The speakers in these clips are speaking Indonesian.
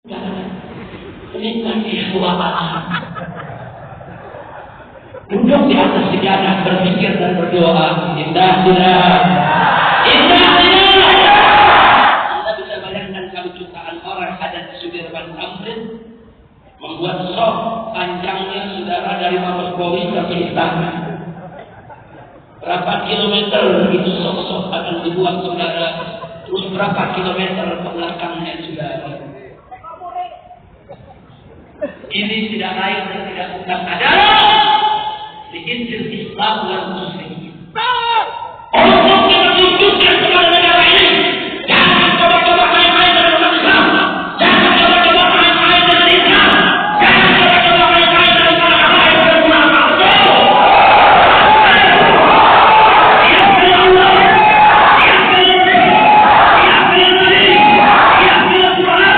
Menikmati sebuah alam. Duduk di atas sejadah, berpikir dan berdoa. Indah tidak? Indah tidak? Anda bisa bayangkan kalau jutaan orang ada di Sudirman Tamrin membuat sok panjangnya saudara dari Mabes Polri ke istana. Berapa kilometer itu sok-sok akan dibuat saudara? Terus berapa kilometer ke belakangnya saudara? Ini tidak lain dan tidak bukan adalah di Injil Islam dan Muslim. Untuk menunjukkan kepada negara ini, jangan coba-coba main-main dengan umat Islam, jangan coba-coba main-main dengan Islam, jangan coba-coba main-main dengan para habaib dan ulama. Dia pilih Allah, dia pilih Nabi, dia pilih Nabi, dia pilih Quran,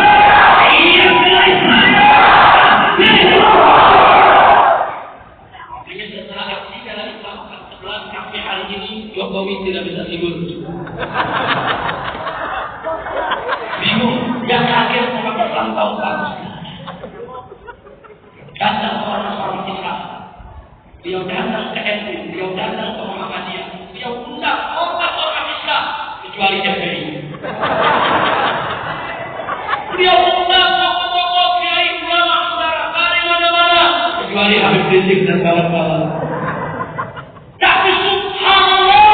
dia pilih Islam. Hanya setelah aksi dalam Islam sampai hari ini Jokowi tidak bisa tidur. Bingung, yang terakhir orang Islam tahu bagus. Datang orang Islam, dia datang ke NU, dia datang ke Muhammadiyah, dia undang orang Islam kecuali FPI. Dia undang tokoh-tokoh kiai ulama saudara dari mana-mana kecuali Habib Rizik dan kawan-kawan. Tapi subhanallah,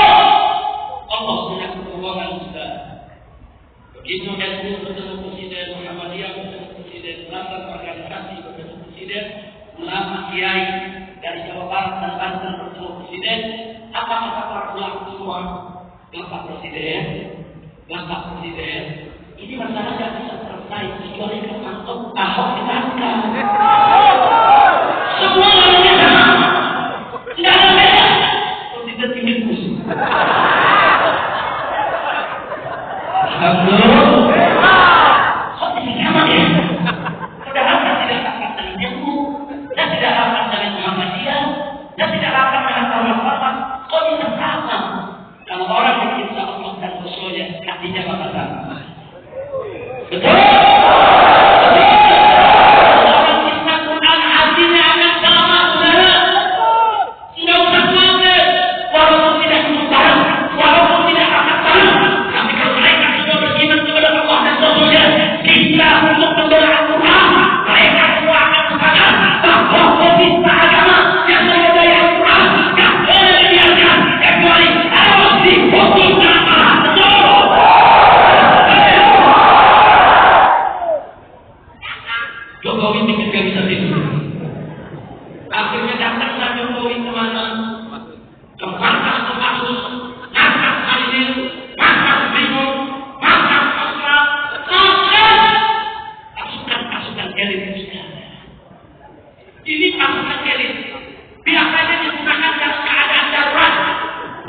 Allah punya kekuatan saudara. Begitu NU bertemu presiden, Muhammadiyah bertemu presiden, lantas organisasi bertemu presiden, ulama kiai dari Jawa Barat dan Banten bertemu presiden. Apa kata para ulama semua? Bapak Presiden, ini masalah tidak bisa selesai kecuali kalau Ahok ditangkap. Semua orangnya sama, tidak ada beda. Tidak tinggi musuh. Alhamdulillah. Kok bisa sama ya? Padahal saya tidak rapat dengan NU, saya tidak rapat dengan Muhammadiyah, saya tidak rapat dengan kawan-kawan. Kok bisa sama? Kalau orang dicinta Allah dan Rasulnya, hatinya bakal sama. Betul? Orang Islam Quran hatinya akan sama, saudara. Tidak usah khawatir, walaupun tidak kesusahan, walaupun tidak angkat tangan. Tapi kalau mereka sudah beriman kepada Allah dan Rasulnya, cinta untuk membela Al-Quran, mereka semua akan mengatakan bahwa pecinta agama yang menyadari Al-Quran tidak boleh dibiarkan kecuali harus dihukum dengan marah. Jokowi pikir gak bisa tidur. Akhirnya datanglah Jokowi kemana? Ke markas Kopassus, markas Marinir, markas Brimob, markas Kostrat, pasukan elit. Ini pasukan elit. Biasanya digunakan dalam keadaan darurat.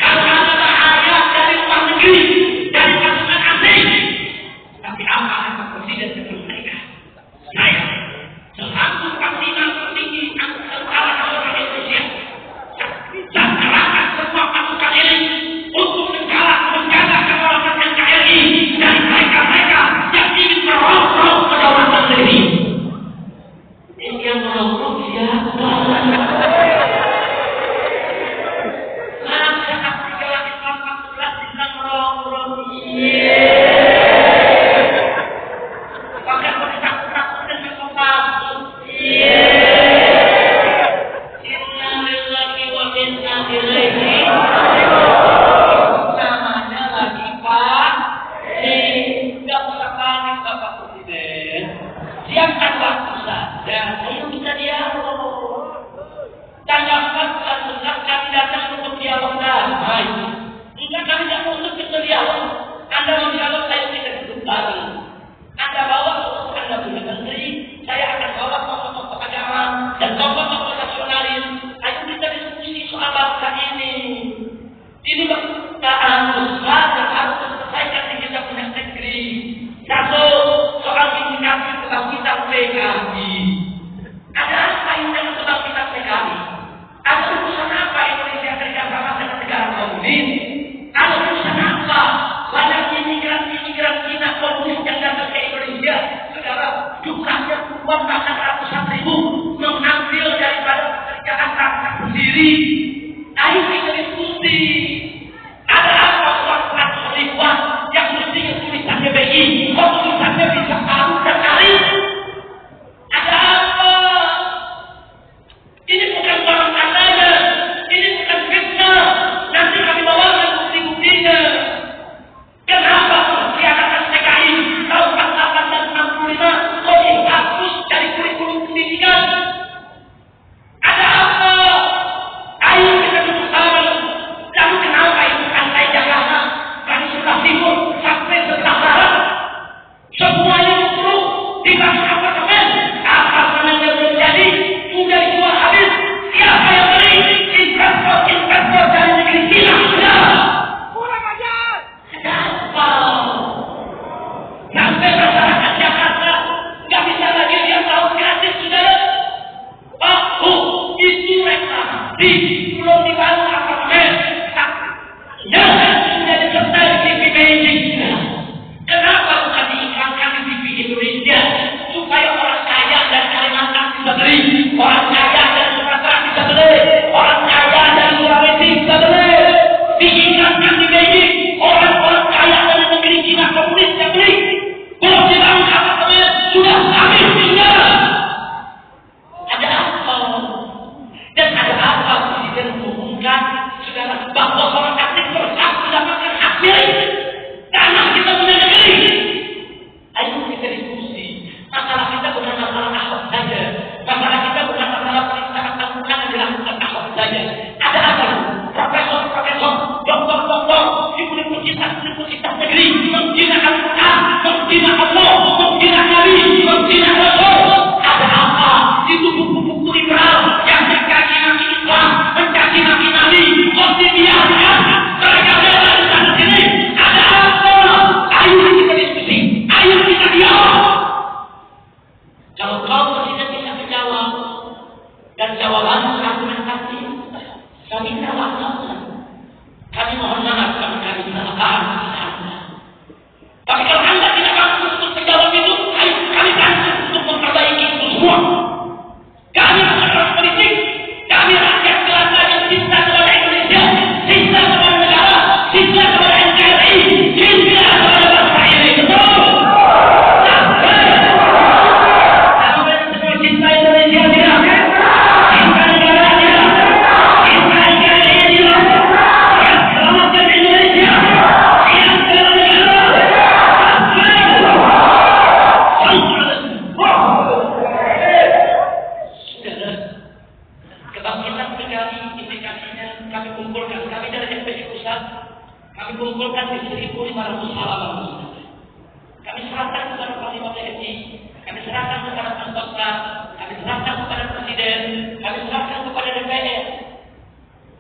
Kalau ada bahaya dari luar negeri, dari pasukan asing. Tapi apa kata presiden kepada mereka? Saya selaku ribuan bahkan ratusan ribu mengambil daripada pekerjaan rakyat sendiri. Ayo kita diskusi. Ada apa uang 100 ribuan yang mestinya tulisannya BI, kok tulisannya bisa tahu dan kali? Ada apa? Ini bukan barang katanya, ini bukan fitnah. Nanti kami bawakan bukti-buktinya. Kenapa pengkhianatan TKI tahun 48 dan 65 kok dihapus dari kurikulum pendidikan? Ada apa? Ayo kita duduk sama. Lalu kenapa itu pantai Jakarta dari sebelah timur sampai sebelah barat semuanya buruk dibangun apartemen yang belum jadi sudah dijual habis. Siapa yang beli? Investor dari negeri Cina. Kurang ajar. Ada apa? Sampai masyarakat Jakarta nggak bisa lagi lihat laut gratis sudah. Itu reklamasi belum dibangun apartemen. Sudah disertai di TV Beijing. Kenapa bukan diiklankan di TV Indonesia supaya orang kaya dan Kalimantan bisa beli, orang kaya dan Sumatera bisa beli, orang kaya dan Sulawesi bisa beli. Diiklankan di Beijing, orang kaya dari negeri Cina komunis yang beli. Belum dibangun apartemen sudah habis tinggal. Ada apa? Dan ada apa Presiden mengumumkan saudara bahwa orang Katolik berhak mendapatkan hak milik tanah kita punya negeri. Ayo kita diskusi. Masalah kita bukan masalah Ahok saja. Masalah kita bukan masalah penistaan angkutan yang dilakukan Ahok saja. Ada apa? Profesor, doktor di universitas negeri menghina Al-Quran, menghina Allah, menghina Nabi, menghina Rasul. Ada apa? Itu buku-buku liberal yang mencaci maki Islam, mencaci maki Nabi, kok dibiarkan? Mereka bela di sana sini. Ada apa? Ayo kita diskusi. Ayo kita dialog. Kalau kau tidak bisa menjawab dan jawaban argumentasi, kami kalah. Kami mohon maaf kalau kami salah. Tapi kalau Anda tidak mampu untuk menjawab itu, ayo kami bantu untuk memperbaiki itu semua. Kami bukan orang politik, kami rakyat jelata yang cinta kepada Indonesia, cinta kepada negara, cinta kepada NKRI, cinta kepada bangsa ini. Betul? Kalau mereka semua cinta Indonesia tidak, cinta negara tidak, cinta NKRI tidak, yang selamatkan Indonesia, yang selamatkan negara. Kebangkitan PKI indikasinya kami kumpulkan. Kami dari FPI Pusat, kami kumpulkan di 1.500 halaman. Kami serahkan kepada Panglima TNI, kami serahkan kepada Anggota, kami serahkan kepada Presiden, kami serahkan kepada DPR.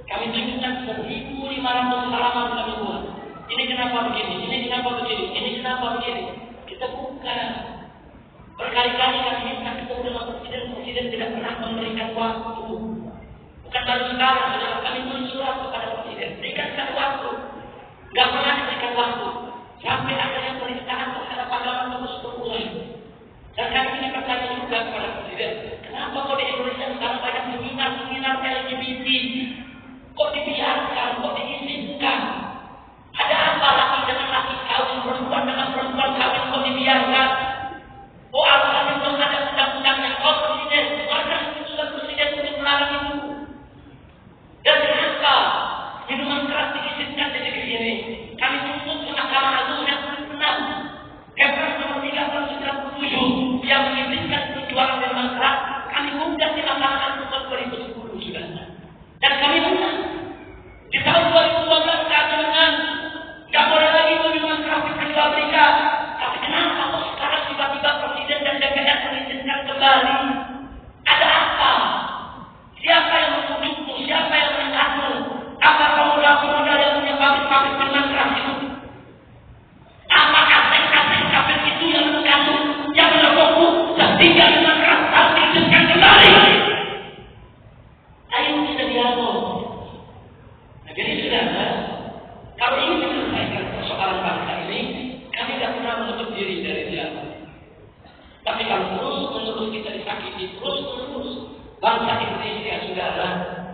Kami tunjukkan 1.500 halaman kami buat. Ini kenapa begini, ini kenapa begini, ini kenapa begini. Kita buka. Berkali-kali kami minta ketemu dengan Presiden tidak pernah memberikan waktu. Bukan baru sekarang, saudara, kami menulis surat kepada Presiden. Berikan waktu. Tidak pernah diberikan waktu. Sampai akhirnya penistaan terhadap agama terus berulang. Dan kami ini bertanya juga kepada Presiden, kenapa kok di Indonesia sekarang banyak seminar LGBT? Kok dibiarkan, kok diizinkan? Ada apa laki dengan laki kawin, perempuan dengan perempuan kawin, kok dibiarkan? Oh, alasannya belum ada undang-undang yang Presiden, karena keputusan Presiden untuk melarang itu. Dan kenapa minuman keras diizinkan di negeri ini? Kami tuntut ke Mahkamah Agung yang benar. Kepres nomor 3 tahun 97 yang mengizinkan penjualan minuman keras, kami undang di Mahkamah Agung tahun 2010 sudah. Dan kami menang. Di tahun 2012 kami menang. Tidak boleh lagi minuman keras diperjualbelikan. Tapi kenapa kok sekarang tiba-tiba Presiden dan DPR mengizinkan kembali? Ada apa? Siapa yang membunuhmu? Siapa yang menekanmu? Apa pemuda-pemuda yang punya pabrik-pabrik minuman keras itu? Apa asing-asing kafir itu yang menekanmu? Yang menepukmu? Sehingga minuman keras harus diizinkan kembali? Ayo kita dialog. Nah, jadi saudara, kalau ingin menyelesaikan persoalan bangsa ini, kami tidak pernah menutup diri dari dialog. Tapi kalau terus-menerus kita disakiti, terus-menerus bangsa Indonesia saudara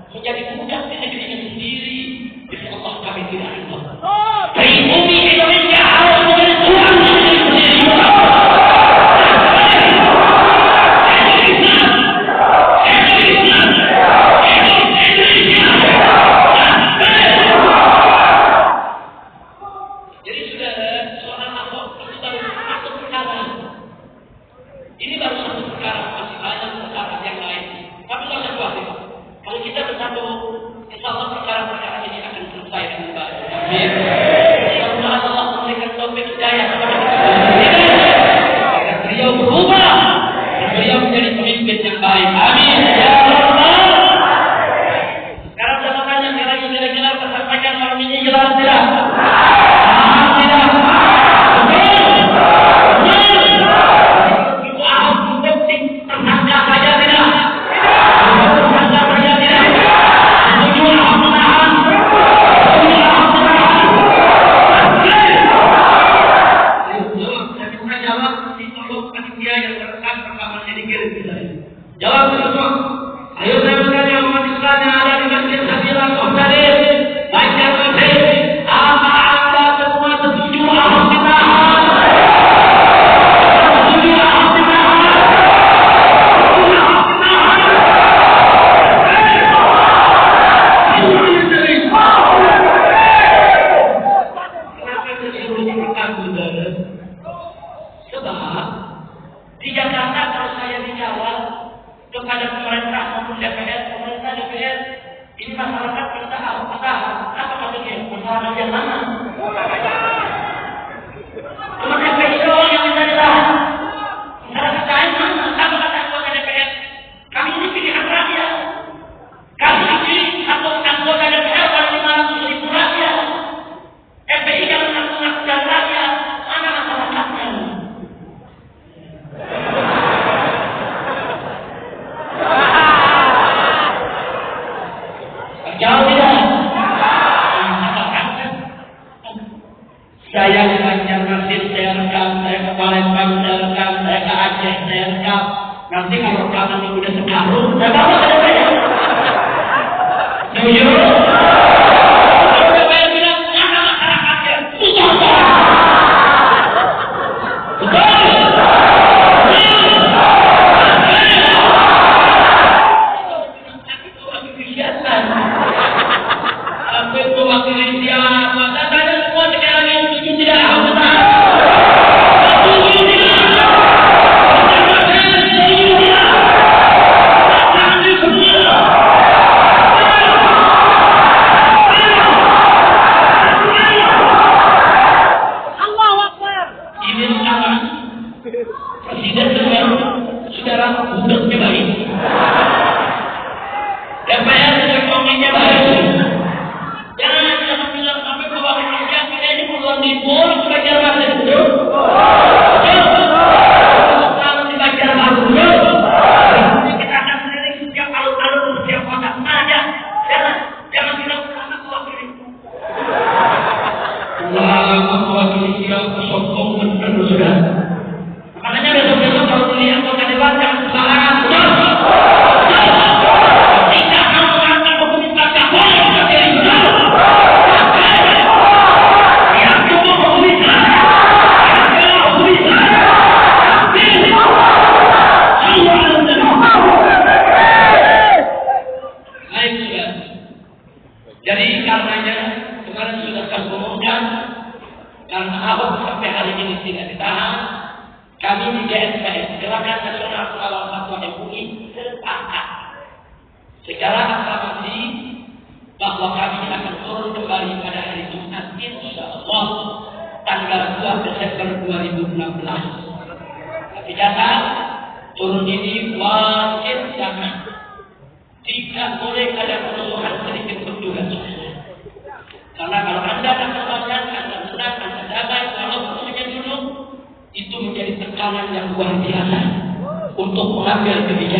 menjadi budak di negerinya sendiri, demi Allah kami tidak ridho. Dari bumi Indonesia harus menjadi tuan di negeri sendiri. Ini baru satu perkara, masih banyak perkara yang lain. Tapi tidak usah khawatir. Kalau kita bersatu, insya Allah perkara-perkara ini akan selesai dengan baik. Amin. Mudah-mudahan Allah memberikan taufik hidayah kepada kita. Agar beliau berubah, dan beliau menjadi pemimpin yang baik. Amin. Ya Allah. Sekarang saya mau tanya, kira-kira tersampaikan malam ini jelas tidak? Tidak. Jawab semua. Ayo saya bertanya umat Islam yang ada di Masjid Sabilah Qahdari, baca Masjid. Apa anda semua setuju ahok ditahan? Setuju ahok ditahan? Setuju ahok ditahan? Kenapa disuruh dimakan saudara? Sebab di Jakarta kalau saya dijawab kepada pemerintah maupun DPR, ini masyarakat kita harus bertahan. Apa katanya? Masyarakat yang mana? Cuma DPR doang yang bisa ditahan. Masyarakat lain mana? Apa kata anggota DPR? Kami ini pilihan rakyat. Kami dipilih satu anggota DPR paling 500.000 rakyat. FPI yang mengaku-ngakukan rakyat. Mana masyarakatnya? Jauh tidak? Saya ke Banjarmasin, saya rekam, saya ke Palembang, saya rekam, saya ke Aceh, saya rekam. Nanti kalau rekaman ini udah sekarung, saya bawa ke DPR. Jujur? DPR bilang, mana masyarakatnya? Presiden dengan saudara budaknya baik. DPR dengan kominya baik. Jangan bilang sampai bahwa Indonesia kita ini puluhan ribu di Banjarmasin itu. Kalau di Banjarmasin kita akan sendiri setiap alun-alun setiap kota saja. Jangan bilang karena mewakili. Allah mewakili siapa sokong benar saudara. Makanya besok-besok kalau dilihat anggota dewan jangan sembarangan. Tidak mau mengatakan pemerintah tak boleh berdiri. Yang cuma pemerintah. Yang pemerintah. Baik sudah. Jadi karenanya kemarin sudah kami umumkan karena Ahok sampai hari ini tidak ditahan. Kami di GNPS, Gerakan Nasional Pengawal Fatwa MUI, sepakat secara aklamasi bahwa kami akan turun kembali pada hari Jumat, insya Allah tanggal 2 Desember 2016. Tapi catat, turun ini wajib jangan. Tidak boleh ada kerusuhan sedikit pun juga. Karena kalau Anda akan kembalikan, Anda menang, Anda damai, walaupun hanya dulu, itu menjadi tekanan yang luar biasa untuk mengambil kebijakan.